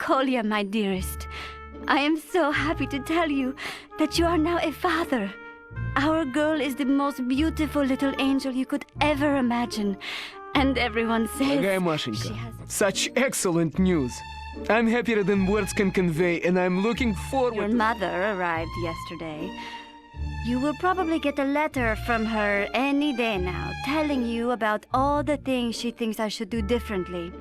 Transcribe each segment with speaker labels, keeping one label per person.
Speaker 1: Kolya, my dearest. I am so happy to tell you that you are now a father. Our girl is the most beautiful little angel you could ever imagine. And everyone says
Speaker 2: Дорогая
Speaker 1: she
Speaker 2: Машенька,
Speaker 1: has...
Speaker 2: such excellent news. I'm happier than words can convey, and I'm looking
Speaker 1: Your
Speaker 2: forward.
Speaker 1: mother arrived yesterday. You will probably get a letter from her any day now, telling you about all the things she thinks I should do differently.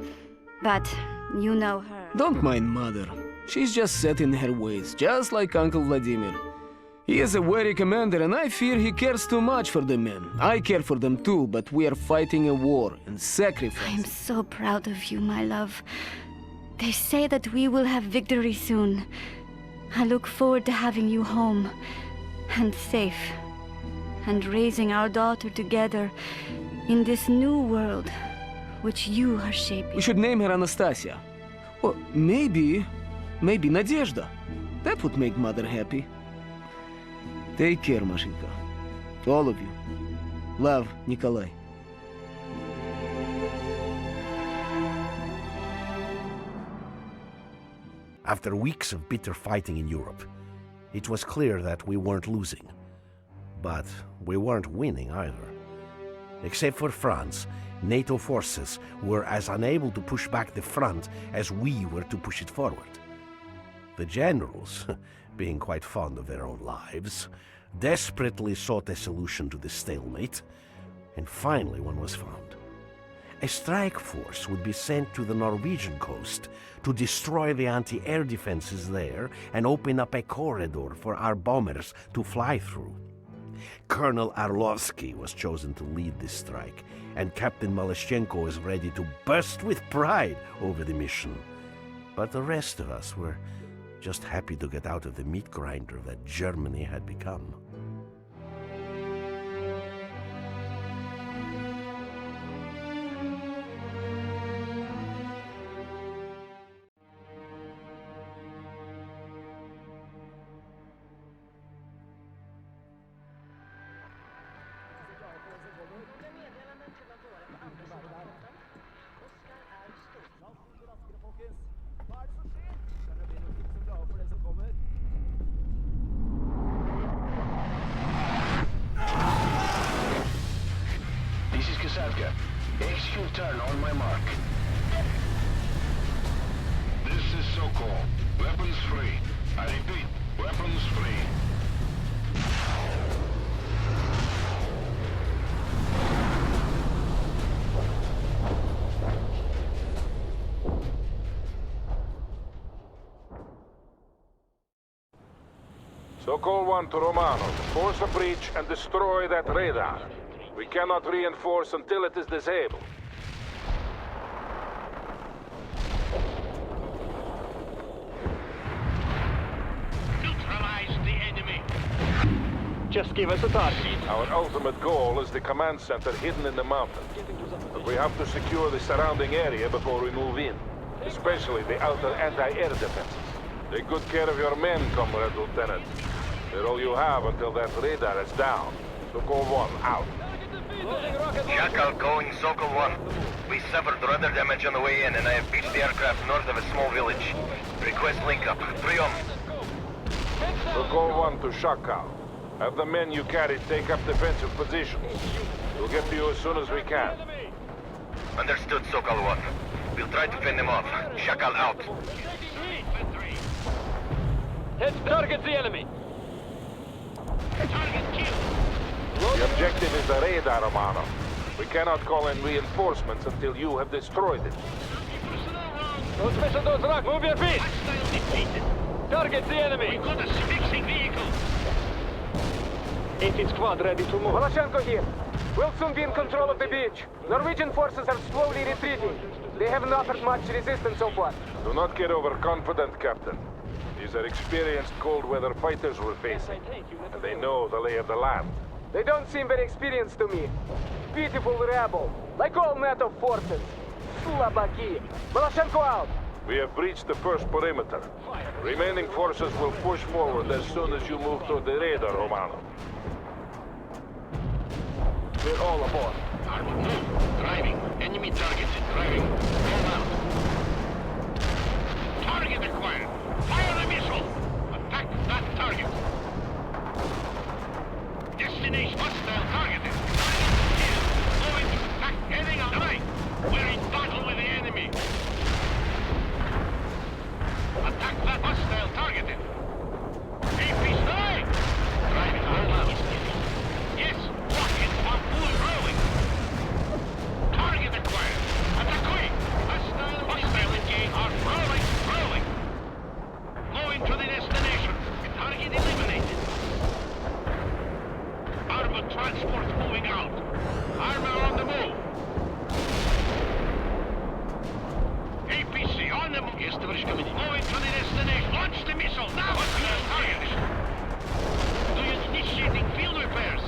Speaker 1: But you know her.
Speaker 2: Don't mind Mother. She's just set in her ways, just like Uncle Vladimir. He is a wary commander, and I fear he cares too much for the men. I care for them too, but we are fighting a war and sacrifice.
Speaker 1: I am so proud of you, my love. They say that we will have victory soon. I look forward to having you home, and safe, and raising our daughter together in this new world which you are shaping.
Speaker 2: We should name her Anastasia. Or maybe Nadezhda. That would make Mother happy. Take care, Mashenka. All of you. Love, Nikolai.
Speaker 3: After weeks of bitter fighting in Europe, it was clear that we weren't losing. But we weren't winning either. Except for France, NATO forces were as unable to push back the front as we were to push it forward. The generals, being quite fond of their own lives, desperately sought a solution to the stalemate, and finally one was found. A strike force would be sent to the Norwegian coast to destroy the anti-air defenses there and open up a corridor for our bombers to fly through. Colonel Arlovsky was chosen to lead this strike, and Captain Malashchenko was ready to burst with pride over the mission. But the rest of us were just happy to get out of the meat grinder that Germany had become.
Speaker 4: This is Kasatka. Execute turn on my mark. This is Sokol. Weapons free. I repeat, weapons free.
Speaker 5: Sokol 1 to Romano. Force a breach and destroy that radar. We cannot reinforce until it is disabled.
Speaker 4: Neutralize the enemy.
Speaker 6: Just give us a target.
Speaker 5: Our ultimate goal is the command center hidden in the mountain. But we have to secure the surrounding area before we move in, especially the outer anti-air defenses. Take good care of your men, Comrade Lieutenant. They're all you have until that radar is down. Sokol 1, out.
Speaker 7: Shakal going Sokol 1. We suffered rudder damage on the way in, and I have beached the aircraft north of a small village. Request link-up. 3-on.
Speaker 5: Sokol 1 to Shakal. Have the men you carried take up defensive positions. We'll get to you as soon as we can.
Speaker 7: Understood, Sokol 1. We'll try to fend them off. Shakal out.
Speaker 6: Let's target the enemy.
Speaker 4: Target killed.
Speaker 5: The objective is the radar, Romano. We cannot call in reinforcements until you have destroyed it.
Speaker 6: No special dose rock, move your feet.
Speaker 4: Hostile defeated.
Speaker 6: Target the enemy.
Speaker 4: We've got a fixing vehicle.
Speaker 6: 18 squad ready to move.
Speaker 2: Malashchenko here. We'll soon be in control of the beach. Norwegian forces are slowly retreating. They haven't offered much resistance so far.
Speaker 5: Do not get overconfident, Captain. These are experienced cold weather fighters we're facing, and they know the lay of the land.
Speaker 2: They don't seem very experienced to me. Pitiful rabble, like all NATO forces. Slabaki. Malashchenko out.
Speaker 5: We have breached the first perimeter. Remaining forces will push forward as soon as you move toward the radar, Romano. We're all aboard.
Speaker 4: Armor, move. Driving. Enemy targeted. Driving. Roll out. Target
Speaker 7: Yes, tоварищ командир. Moving to the destination. Launch the missile. Now! Target. Do you initiating field repairs?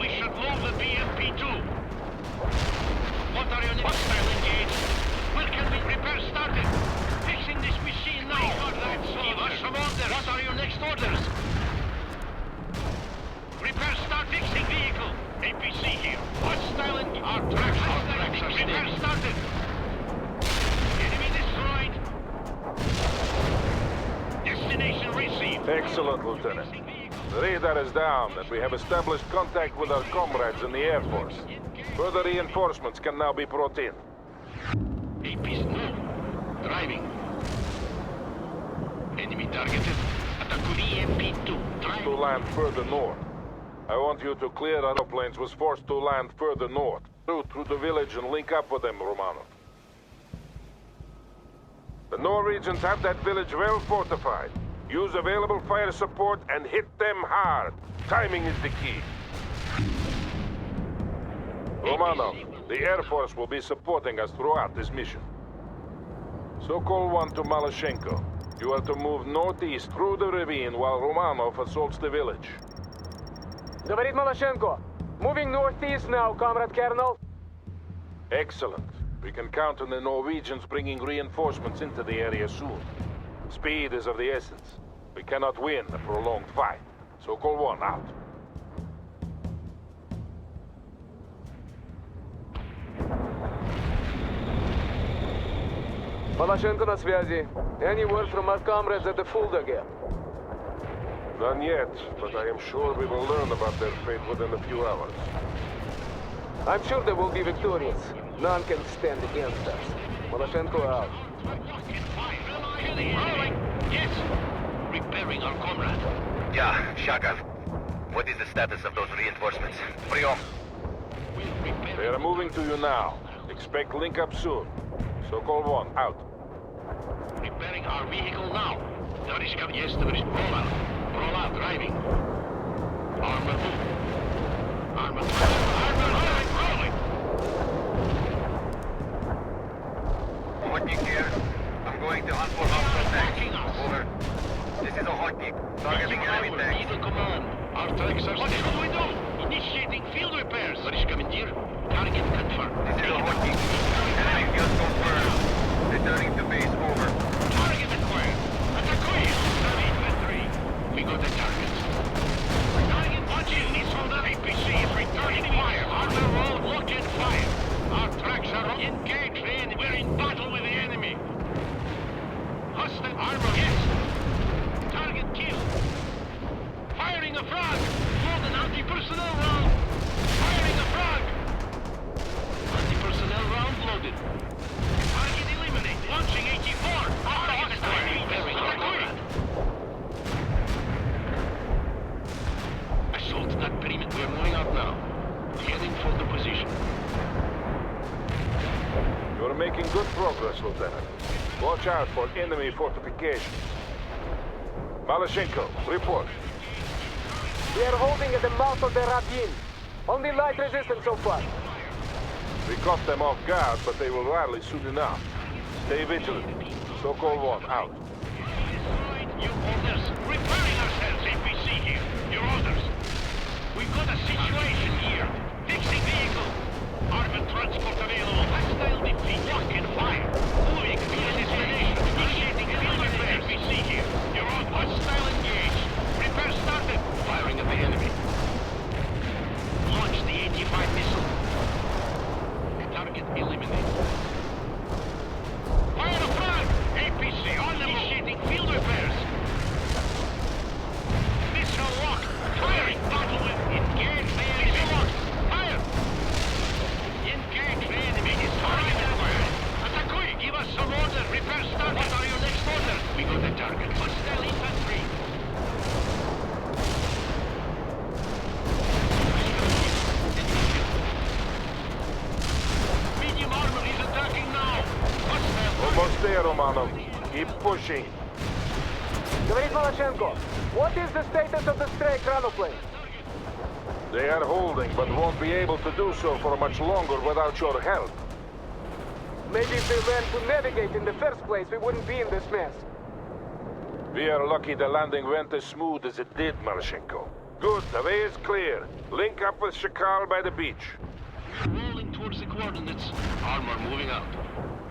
Speaker 7: We should move the BMP-2. What are your next hostile engaged? Where can we repair started? Fixing this machine now. Give us some orders. What are your next orders? Repair start fixing vehicle. APC here. Hostile and our tracks are repair started. Enemy destroyed. Destination received.
Speaker 5: Excellent, Lieutenant. The radar is down, and we have established contact with our comrades in the Air Force. Further reinforcements can now be brought in.
Speaker 7: APC move. Driving. Enemy targeted. Attack BMP-2.
Speaker 5: To land further north. I want you to clear aeroplanes was forced to land further north. Through the village and link up with them, Romanov. The Norwegians have that village well fortified. Use available fire support and hit them hard. Timing is the key. Romanov, the Air Force will be supporting us throughout this mission. Sokol 1 to Maloshenko. You are to move northeast through the ravine while Romanov assaults the village.
Speaker 6: Говорит Малашенко. Moving northeast now, Comrade Colonel.
Speaker 5: Excellent. We can count on the Norwegians bringing reinforcements into the area soon. Speed is of the essence. We cannot win a prolonged fight. Sokol 1 out.
Speaker 6: Малашенко на связи. Any word from our comrades at the Fulda?
Speaker 5: None yet, but I am sure we will learn about their fate within a few hours.
Speaker 6: I'm sure they will be victorious. None can stand against us. Malashенko out.
Speaker 7: Yes. Repairing our comrade.
Speaker 8: Yeah, Shakov. What is the status of those reinforcements? Priom.
Speaker 5: They are moving to you now. Expect link up soon. Sokol 1 out.
Speaker 7: Repairing our vehicle now. Tоварищ командир. Yes, товарищ. Roll out. Roll out, driving. Armor move. Armor rolling.
Speaker 8: Hotnik here. I'm going to hunt for hostile tanks. Over. This is a Hotnik. Targeting enemy tanks.
Speaker 7: Eagle command. Our tracks are... What should we do? Initiating field repairs. Товарищ командир. Target confirmed.
Speaker 8: This is a Hotnik. Enemy field confirmed. Returning to base. Over.
Speaker 7: Target acquired. Attack. Infantry. We got the targets. Target watching. Missile. APC is returning fire. Armor roll. Lock and fire. Our tracks are engaged. We're in battle with the enemy. Hostile armor. Yes. Target killed. Firing a frag. Load an anti-personnel round. Firing a frag. Anti-personnel round loaded. Target eliminated. Launching 84. Target repairing our comrade. Assault that perimeter. We're moving out now. Heading for the position.
Speaker 5: You are making good progress, Lieutenant. Watch out for enemy fortifications. Maloshenko, report.
Speaker 6: We are holding at the mouth of the ravine. Only light resistance so far.
Speaker 5: We caught them off guard, but they will rally soon enough. Stay vigilant. Sokol 1 out.
Speaker 7: Your orders. Repairing ourselves, APC here. Your orders. We've got a situation here. Fixing vehicle. Armored transport available. Hostile defeat. Lock and fire. Moving via destination. Initiating field repairs. APC here. Your orders. Hostile engaged. Repair started. Firing at the enemy. Launch the 85 missile. Target eliminated. Fire a frag! APC on the move. Initiating field repairs. Missile lock. Firing. Battle with. Engage the enemy. Missile lock. Fire. Engage the enemy. Is target acquired. Attack. Give us some order. Repair start. What are your next orders? We got the target. Hostile infantry. Medium armor is attacking now. Hostile.
Speaker 5: Almost there, Romanov. Keep pushing.
Speaker 6: Говорит Малашенко. What is the status of the stray chronoplane?
Speaker 5: They are holding, but won't be able to do so for much longer without your help.
Speaker 6: Maybe if they learned to navigate in the first place, we wouldn't be in this mess.
Speaker 5: We are lucky the landing went as smooth as it did, Marashenko. Good, the way is clear. Link up with Shakal by the beach.
Speaker 7: We're rolling towards the coordinates. Armor moving out.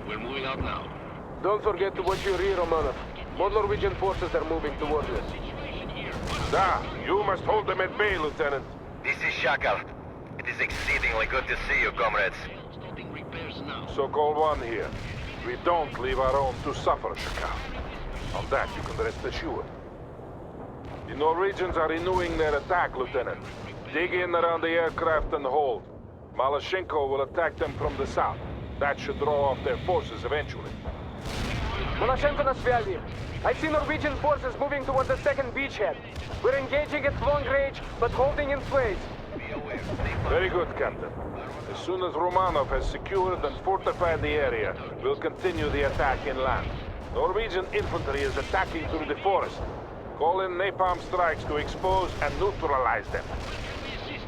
Speaker 7: We're moving out now.
Speaker 6: Don't forget to watch your rear, Romanov. More Norwegian forces are moving towards us.
Speaker 5: Da, you must hold them at bay, Lieutenant.
Speaker 8: This is Shakal. It is exceedingly good to see you, comrades.
Speaker 7: Starting repairs now.
Speaker 5: Sokol 1 here. We don't leave our own to suffer, Shakal. On that, you can rest assured. The Norwegians are renewing their attack, Lieutenant. Dig in around the aircraft and hold. Malashenko will attack them from the south. That should draw off their forces eventually.
Speaker 6: Malashenko na связи. I see Norwegian forces moving toward the second beachhead. We're engaging at long range, but holding in place.
Speaker 5: Very good, Captain. As soon as Romanov has secured and fortified the area, we'll continue the attack inland. Norwegian infantry is attacking through the forest. Call in napalm strikes to expose and neutralize them.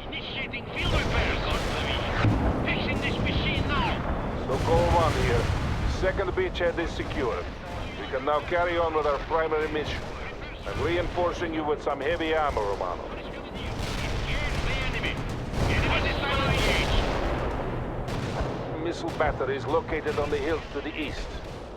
Speaker 7: Initiating field repairs, Artillery. Fixing this machine now.
Speaker 5: Sokol 1 here. Second beachhead is secured. We can now carry on with our primary mission. I'm reinforcing you with some heavy armor, Romanov. Missile batteries located on the hills to the east.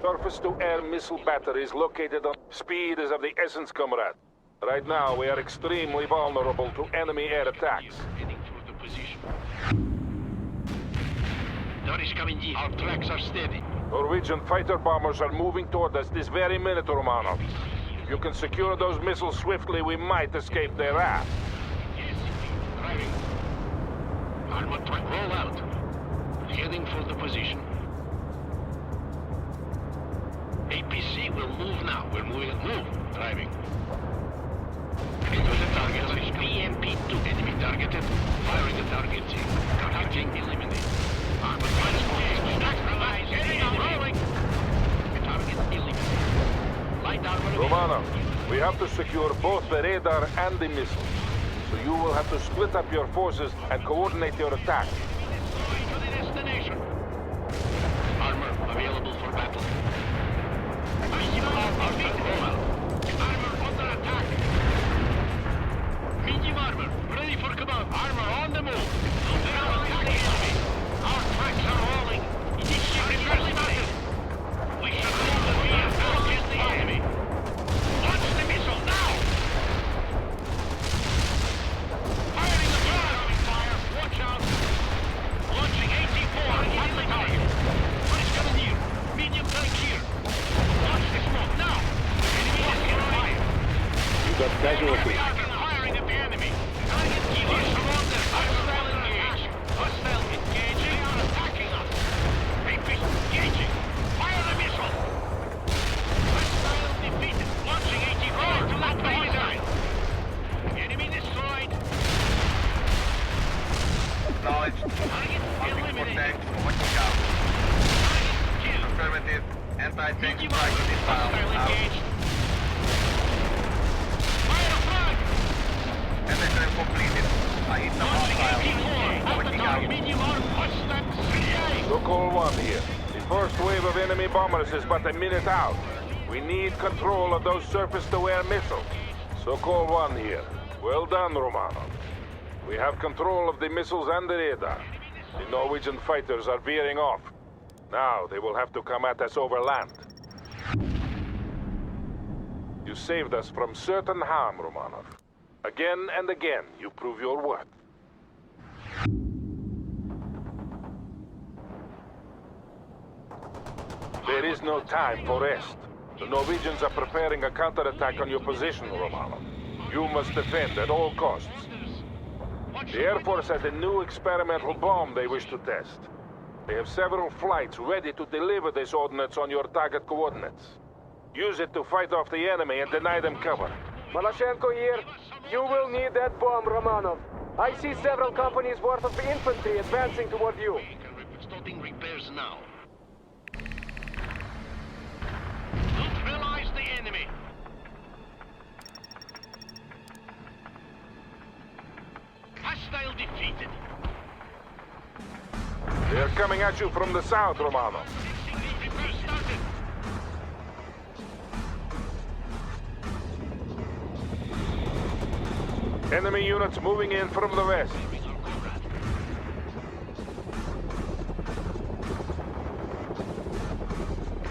Speaker 5: Surface-to-air missile batteries located on... Speed is of the essence, comrade. Right now, we are extremely vulnerable to enemy air attacks.
Speaker 7: Heading toward the position. Notice coming in. Our tracks are steady.
Speaker 5: Norwegian fighter bombers are moving toward us this very minute, Romanov. If you can secure those missiles swiftly, we might escape their wrath.
Speaker 7: Yes, driving. Armor truck roll out. Heading for the position. APC will move now. We're moving. Move. Driving. Into the target. BMP-2. Enemy targeted. Firing the target. Targeting. Eliminate. Armor truck neutralized. Heading on rolling. Target eliminated. Light armor.
Speaker 5: Romanov, we have to secure both the radar and the missiles. So you will have to split up your forces and coordinate your attack.
Speaker 7: Going to the destination. Armor available for battle. Armor under attack. Medium armor ready for command. Armor on the move. They are attacking enemy. Our tracks are rolling. Initiate repairs started. We should hold the rear against the enemy. Launch the missile now. Firing the gun. Fire. Watch out. Launching AT-4 on the target. What is coming near? Medium tank here. Launch the smoke now. Enemy is in fire.
Speaker 5: You got casualties.
Speaker 7: Firing at the enemy. Target killers surrounded. Hostile engage. Hostile engaging. They are attacking us. Repeat. Engaging. Fire the missile. Hostile defeated. Launching AT-4 to lock the missile. Enemy destroyed.
Speaker 8: Acknowledged.
Speaker 7: Target
Speaker 8: Hunting for
Speaker 7: eliminated.
Speaker 8: tanks. Watching out.
Speaker 7: Target killed.
Speaker 8: Affirmative. Anti-tank
Speaker 7: Medium
Speaker 8: strike
Speaker 7: armor.
Speaker 8: inbound.
Speaker 7: Hostile
Speaker 8: Out.
Speaker 7: engaged. Fire a frag.
Speaker 8: Mission completed. I hit the
Speaker 7: Launching
Speaker 8: hostile.
Speaker 7: AT-4. At the
Speaker 8: Watching
Speaker 7: target.
Speaker 8: out.
Speaker 7: Medium armor. Hostile. CA.
Speaker 5: Sokol 1 here. The first wave of enemy bombers is but a minute out. We need control of those surface-to-air missiles. Sokol 1 here. Well done, Romanov. We have control of the missiles and the radar. The Norwegian fighters are veering off. Now they will have to come at us over land. You saved us from certain harm, Romanov. Again and again, you prove your worth. There is no time for rest. The Norwegians are preparing a counterattack on your position, Romanov. You must defend at all costs. The Air Force has a new experimental bomb they wish to test. They have several flights ready to deliver this ordnance on your target coordinates. Use it to fight off the enemy and deny them cover.
Speaker 6: Malashenko here. You will need that bomb, Romanov. I see several companies worth of infantry advancing toward you.
Speaker 7: Starting repairs now. Neutralize the enemy. Hostile defeated.
Speaker 5: They are coming at you from the south, Romanov. Enemy units moving in from the west.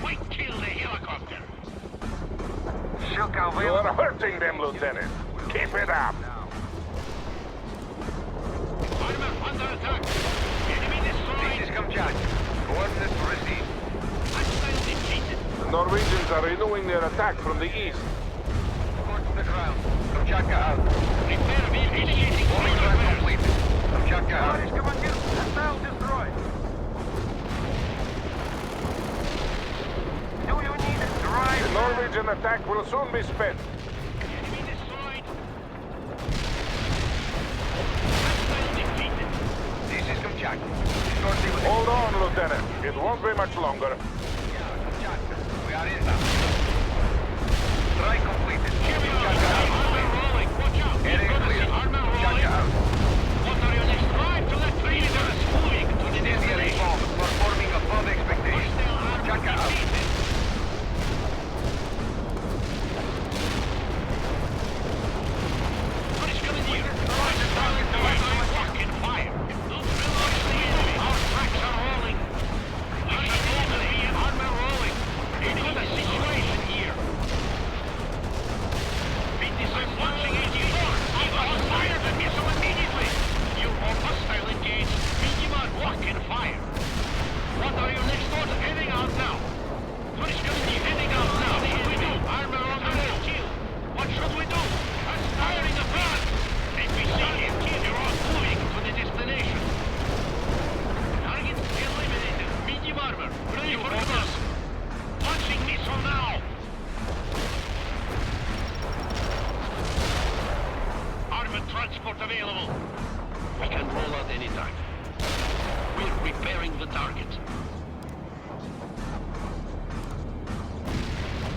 Speaker 7: We kill the helicopter.
Speaker 8: Shook
Speaker 5: You
Speaker 8: available.
Speaker 5: are hurting them, Lieutenant. Keep it up.
Speaker 7: Armor under attack. Enemy
Speaker 8: This
Speaker 7: destroyed.
Speaker 8: is Kamchat. Coordinates received.
Speaker 7: Hostile defeated.
Speaker 5: The Norwegians are renewing their attack from the east.
Speaker 8: Report to the ground. Kamchatka out.
Speaker 7: Repair vehicle initiating
Speaker 8: All
Speaker 7: fleet
Speaker 8: track
Speaker 7: repairs.
Speaker 8: completed. Kamchatka out.
Speaker 6: Hostile destroyed. Do you need a
Speaker 5: The
Speaker 6: drive?
Speaker 5: Norwegian attack will soon be spent.
Speaker 7: Enemy destroyed. Hostile defeated.
Speaker 8: This is Kamchatka. Shortly with
Speaker 5: Hold on, Lieutenant. It won't be much longer.
Speaker 8: Kamchatka. We are in now. Strike completed.
Speaker 7: Here we are.
Speaker 8: Kamchatka out.
Speaker 7: Armor rolling. Watch out. We're
Speaker 8: Area
Speaker 7: gonna
Speaker 8: clear.
Speaker 7: see armor rolling.
Speaker 8: Kamchatka out.
Speaker 7: What are your next drive to let leaders moving to the
Speaker 8: Incendiary
Speaker 7: destination?
Speaker 8: bomb performing above expectations.
Speaker 7: Hostile armor
Speaker 8: Kamchatka out.
Speaker 7: defeated. What is coming here? Silent device blocking fire. Don't reload the enemy. Our tracks are rolling. Armor rolling. Any other situation here? 56 launching 84. Fire the missile immediately. You are hostile engaged. Minimum blocking fire. What are your next orders? Heading out now. What is coming here? Heading out now. What should we do? Armor on the move. What should we do? Firing a plan. APC here. You're all moving to the destination. Target eliminated. Medium armor. Ready for reverse. Launching missile now. Armored transport available. We can roll out anytime. We're repairing the target.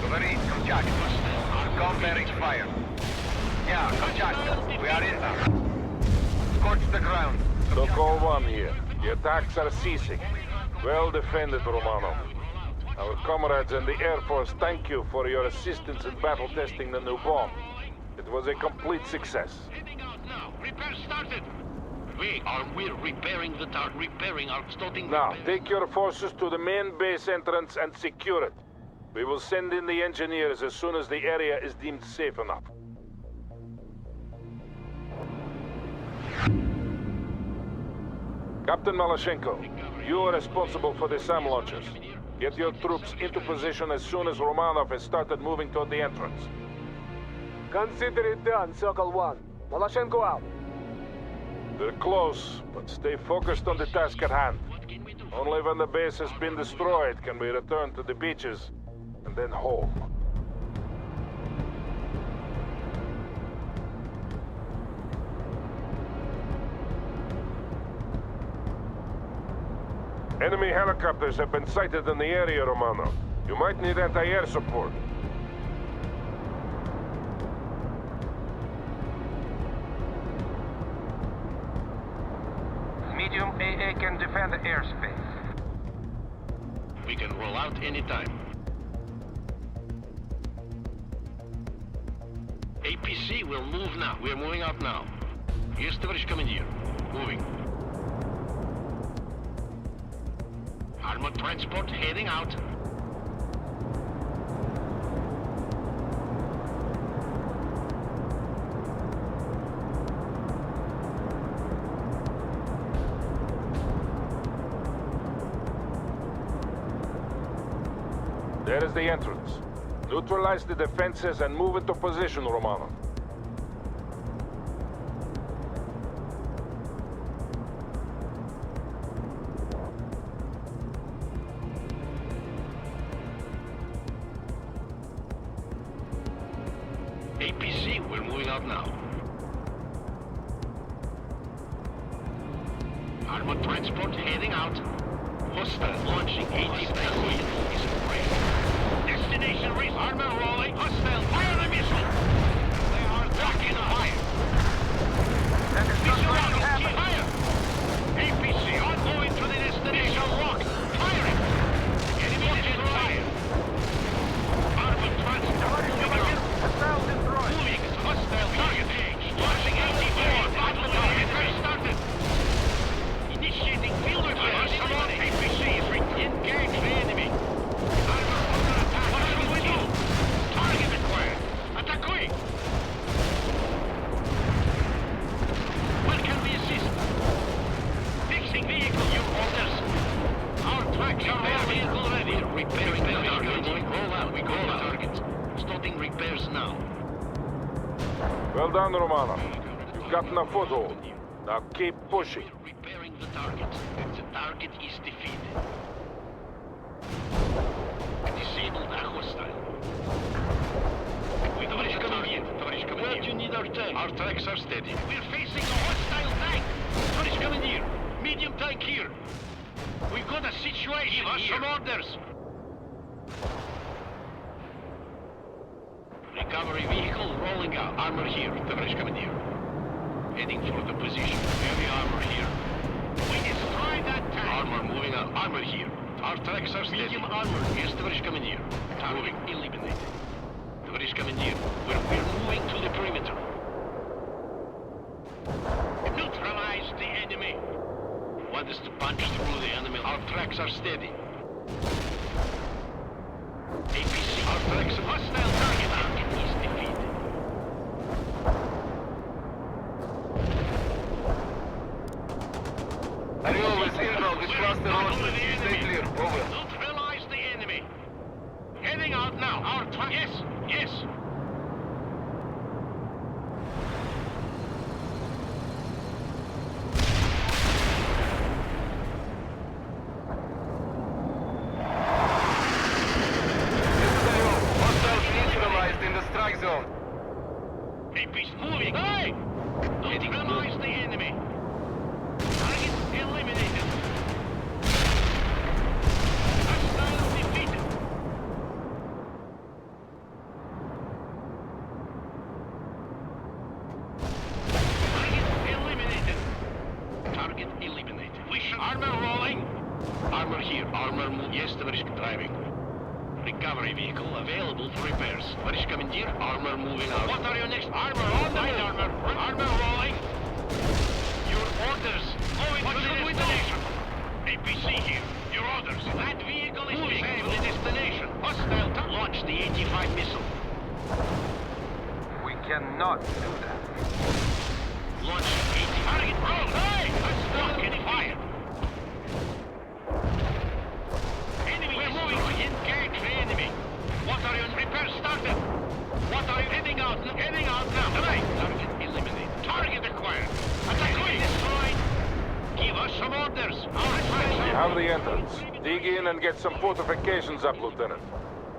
Speaker 8: Submarine, Kamchatka. Com bearings fire. Yeah, Kamchatka. We are in now. Scorch the ground.
Speaker 5: Sokol 1 here. The attacks are ceasing. Well defended, Romano. Our comrades in the Air Force thank you for your assistance in battle testing the new bomb. It was a complete success.
Speaker 7: Heading out now. Repair started. We're repairing the target. Repairing our starting.
Speaker 5: Now, take your forces to the main base entrance and secure it. We will send in the engineers as soon as the area is deemed safe enough. Captain Malashenko, you are responsible for the SAM launchers. Get your troops into position as soon as Romanov has started moving toward the entrance.
Speaker 6: Consider it done, Sokol 1. Malashenko out.
Speaker 5: They're close, but stay focused on the task at hand. Only when the base has been destroyed can we return to the beaches and then home. Enemy helicopters have been sighted in the area, Romano. You might need anti-air support.
Speaker 6: Medium AA can defend the airspace.
Speaker 7: We can roll out anytime. APC will move now. We're moving out now. Есть товарищ командир. Moving. Armored transport heading out.
Speaker 5: There is the entrance. Neutralize the defenses and move into position, Romano.
Speaker 7: APC, we're moving out now. Armored transport heading out. Hostile launching 80 million. Destination reached. Armor rolling. Hostile. Fire the missile. They are blocking fire. Missile rocket. Fire. APC ongoing to the destination. Lock. Firing. Enemy fire. Armored transport moving out. Moving. Hostile target range. Launching 80 Track, repair vehicle ready. Repairing the target. Roll out, we go the target. Starting repairs now.
Speaker 5: Well done, Romano. You've gotten a foothold. Now keep pushing.
Speaker 7: Repairing the target. The target is defeated. Disabled a hostile. Товарищ командир, where do you need our tank? Our tracks are steady. We're facing a hostile tank. Tоварищ командир, medium tank here. We've got a situation. Give us some orders. Recovery vehicle rolling out. Armor here, товарищ командир. Heading for the position. Heavy armor here. We destroyed that tank. Armor moving out. Armor here. Our tracks are steady. Medium armor. Yes, товарищ командир. Moving. Eliminated. Товарищ командир, we're moving to the perimeter. Neutralize the enemy. Want us to punch through the enemy? Our tracks are steady. APC, our tracks are hostile target. Target is defeated.
Speaker 8: Орел, Синдрал, this cluster road. Stay clear. Over.
Speaker 7: Neutralize the enemy. Heading out now. Our track. Yes, yes.
Speaker 8: Zone.
Speaker 7: AP's moving. Hey! Neutralize the enemy. Target eliminated. Hostile defeated. Target eliminated. Target eliminated. We should... Armor rolling. Armor here. Armor move. Yes, товарищ driving. Recovery vehicle available for repairs. Товарищ командир, armor moving out. What are your next? Armor on the armor. Armor rolling. Your orders. Moving to the destination. APC here. Your orders. That vehicle is moving to the destination. Hostile to launch the 85 missile.
Speaker 8: We cannot do that.
Speaker 7: Launch 80 target. Roll. Hey! Hostile getting fired. Enemy. We're moving to engage the enemy. What are your repairs started? What are you heading out? Heading out now. Right. Target eliminated. Target acquired. Attack destroyed. Give us some orders.
Speaker 5: You have the entrance. Dig in and get some fortifications up, Lieutenant.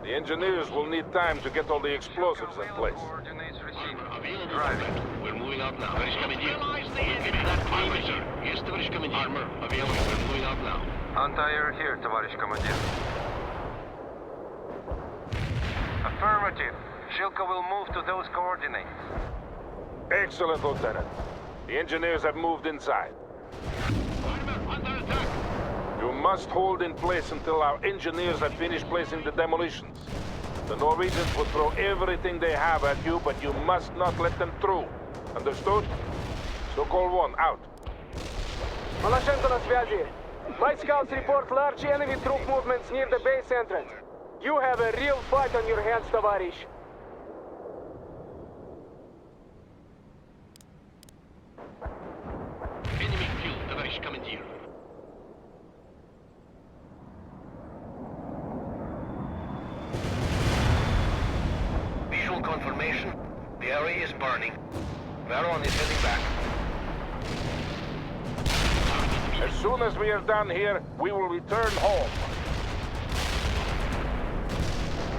Speaker 5: The engineers will need time to get all the explosives in place.
Speaker 8: Coordinates received.
Speaker 7: Available.
Speaker 8: Driving.
Speaker 7: We're moving out now. Товарищ командир. Neutralize the enemy. Armor, sir. Yes, товарищ командир. Armor available. We're moving out now.
Speaker 8: Anti-air here, товарищ командир. Affirmative. Shilka will move to those coordinates.
Speaker 5: Excellent, Lieutenant. The engineers have moved inside.
Speaker 7: Armor under attack.
Speaker 5: You must hold in place until our engineers have finished placing the demolitions. The Norwegians will throw everything they have at you, but you must not let them through. Understood? Sokol 1, out.
Speaker 6: Малашенко на связи. My scouts report large enemy troop movements near the base entrance. You have a real fight on your hands, товарищ.
Speaker 7: Enemy killed, товарищ командир.
Speaker 8: Visual confirmation. The area is burning. Varon is heading back.
Speaker 5: As soon as we are done here, we will return home.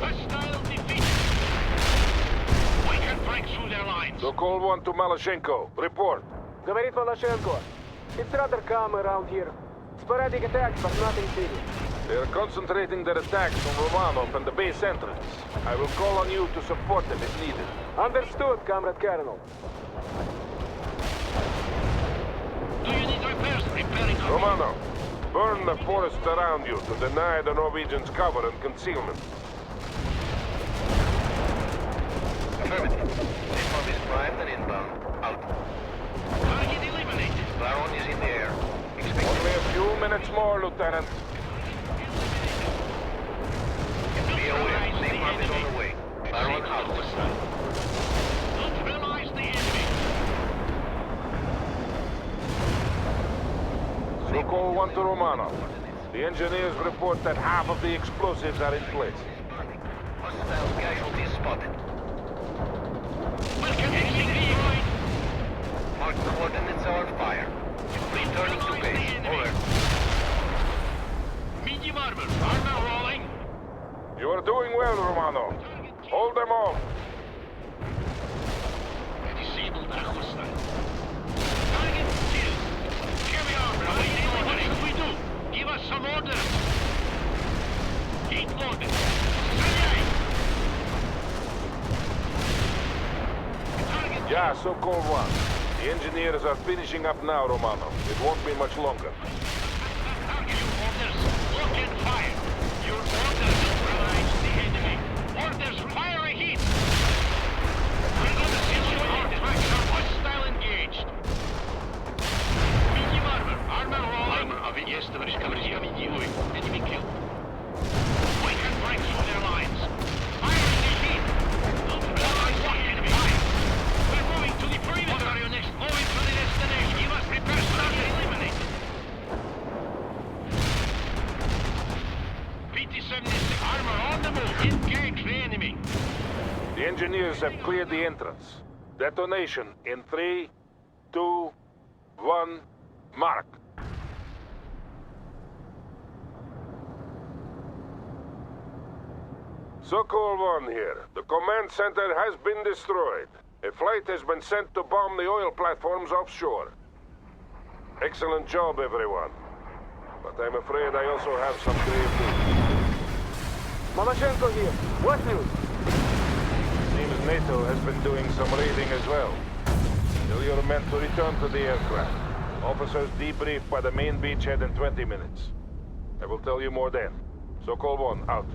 Speaker 7: Hostile defeated. We can break through their lines.
Speaker 5: Sokol 1 to Malashenko. Report.
Speaker 6: Говорит Малашенко. It's rather calm around here. Sporadic attacks, but nothing serious.
Speaker 5: They are concentrating their attacks on Romanov and the base entrance. I will call on you to support them if needed.
Speaker 6: Understood, Comrade Colonel.
Speaker 7: Do you need repairs? Repairing.
Speaker 5: Romano, burn the forests around you to deny the Norwegians cover and concealment.
Speaker 8: Affirmative. Napalm is primed and inbound. Out.
Speaker 7: Target eliminated.
Speaker 8: Varon is in the air.
Speaker 5: Only a few minutes more, Lieutenant.
Speaker 8: Be aware. Napalm is on the way. Varon out.
Speaker 7: Neutralize the enemy.
Speaker 5: Sokol 1 to Romanov. The engineers report that half of the explosives are in place.
Speaker 8: Hostile casualties spotted.
Speaker 7: Welcome to destroyed.
Speaker 8: Mark coordinates are fire. Returning to base. Over.
Speaker 7: Medium armor. Armor rolling.
Speaker 5: You are doing well, Romano. Hold them off.
Speaker 7: Disabled a hostile. Target killed. Heavy armor. What should we do? Give us some orders. Gate loaded. Target
Speaker 5: Yeah, Sokol 1. The engineers are finishing up now, Romano. It won't be much longer.
Speaker 7: target. Your orders. Lock and fire. Your orders neutralize the enemy. Orders fire a heat. We're gonna send you our tracks are hostile engaged. Medium armor. Armor rolling. Yes, товарищ командир. Enemy killed. We can break through their lines. Fire in the heat. Neutralize the enemy. Fire. We're moving to the perimeter. What are you next? Moving to the destination. Give us repair start eliminate. PT-76 armor on the move. Engage the enemy.
Speaker 5: The engineers have cleared the entrance. Detonation in 3, 2, 1, mark. Sokol 1 here. The command center has been destroyed. A flight has been sent to bomb the oil platforms offshore. Excellent job, everyone. But I'm afraid I also have some grave news.
Speaker 6: Malachenko here. What news?
Speaker 5: Seems NATO has been doing some raiding as well. Tell your men to return to the aircraft. Officers debrief by the main beachhead in 20 minutes. I will tell you more then. Sokol 1, out.